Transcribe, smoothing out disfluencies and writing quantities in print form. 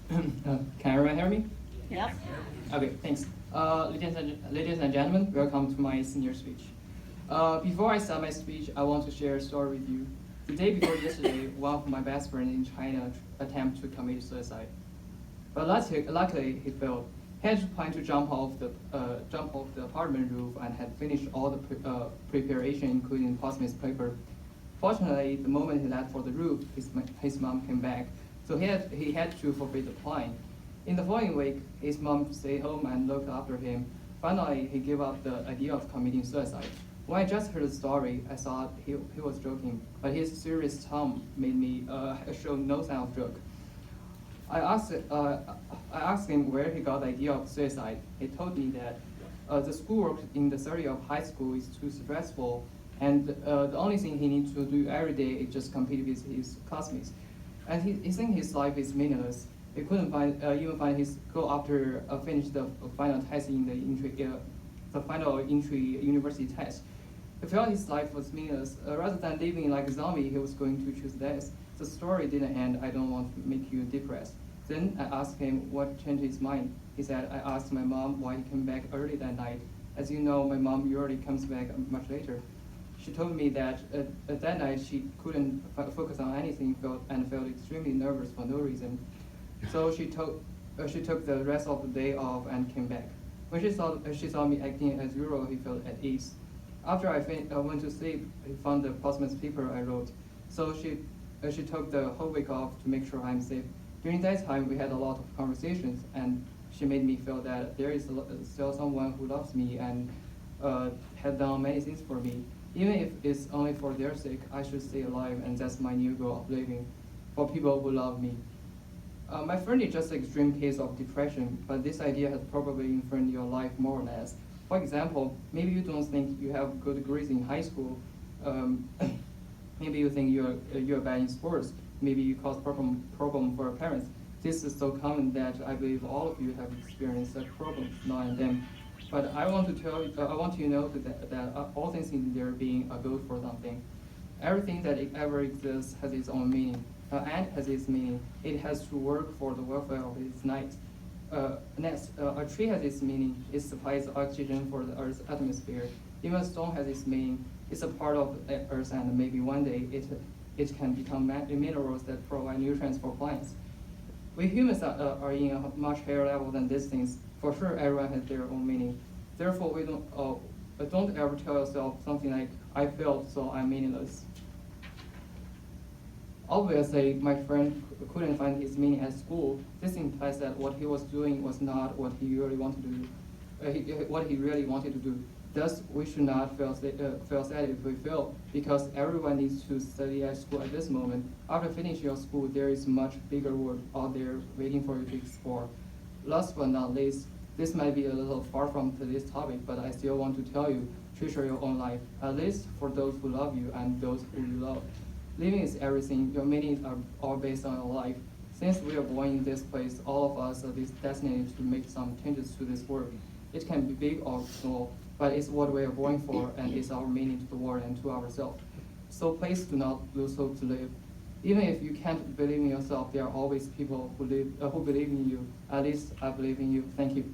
Can everyone hear me? Yep. Okay, thanks. Ladies and gentlemen, welcome to my senior speech. Before I start my speech, I want to share a story with you. The day before yesterday, one of my best friends in China attempted to commit suicide. But luckily, he failed. He had planned to jump off the apartment roof and had finished all the preparation, including Postman's paper. Fortunately, the moment he left for the roof, his mom came back, so he had to forfeit the plan. In the following week, his mom stayed home and looked after him. Finally, he gave up the idea of committing suicide. When I just heard the story, I thought he was joking, but his serious tone made me show no sign of joke. I asked, uh, I asked him where he got the idea of suicide. He told me that the schoolwork in the study of high school is too stressful, and the only thing he needs to do every day is just compete with his classmates. And he thinks his life is meaningless. He couldn't even find his goal after finish the final test in the final entry university test. He felt his life was meaningless. Rather than living like a zombie, he was going to choose death. The story didn't end. I don't want to make you depressed. Then I asked him what changed his mind. He said, I asked my mom why he came back early that night. As you know, my mom usually comes back much later. She told me that that night she couldn't focus on anything and felt extremely nervous for no reason. So she took the rest of the day off and came back. When she saw me acting as usual, he felt at ease. After I went to sleep, he found the postman's paper I wrote. So she took the whole week off to make sure I'm safe. During that time, we had a lot of conversations, and she made me feel that there is still someone who loves me and had done many things for me. Even if it's only for their sake, I should stay alive, and that's my new goal of living for people who love me. My friend is just an extreme case of depression, but this idea has probably influenced your life more or less. For example, maybe you don't think you have good grades in high school. Maybe you think you're bad in sports. Maybe you cause problem for your parents. This is so common that I believe all of you have experienced such problems now and then. But I want you to know that all things in there being a good for something. Everything that ever exists has its own meaning. An ant has its meaning. It has to work for the welfare of its next. A tree has its meaning. It supplies oxygen for the Earth's atmosphere. Even a stone has its meaning. It's a part of the Earth, and maybe one day it can become minerals that provide nutrients for plants. We humans are in a much higher level than these things. For sure, everyone has their own meaning. Therefore, we don't ever tell yourself something like, I failed, so I'm meaningless. Obviously, my friend couldn't find his meaning at school. This implies that what he was doing was not what he really wanted to do. What he really wanted to do. Thus, we should not feel sad if we fail, because everyone needs to study at school at this moment. After finishing your school, there is much bigger world out there waiting for you to explore. Last but not least, this might be a little far from today's topic, but I still want to tell you, treasure your own life, at least for those who love you and those who you love. Living is everything. Your meanings are all based on your life. Since we are born in this place, all of us are destined to make some changes to this world. It can be big or small, but it's what we are born for, and it's our meaning to the world and to ourselves. So please do not lose hope to live. Even if you can't believe in yourself, there are always people who believe in you. At least I believe in you. Thank you.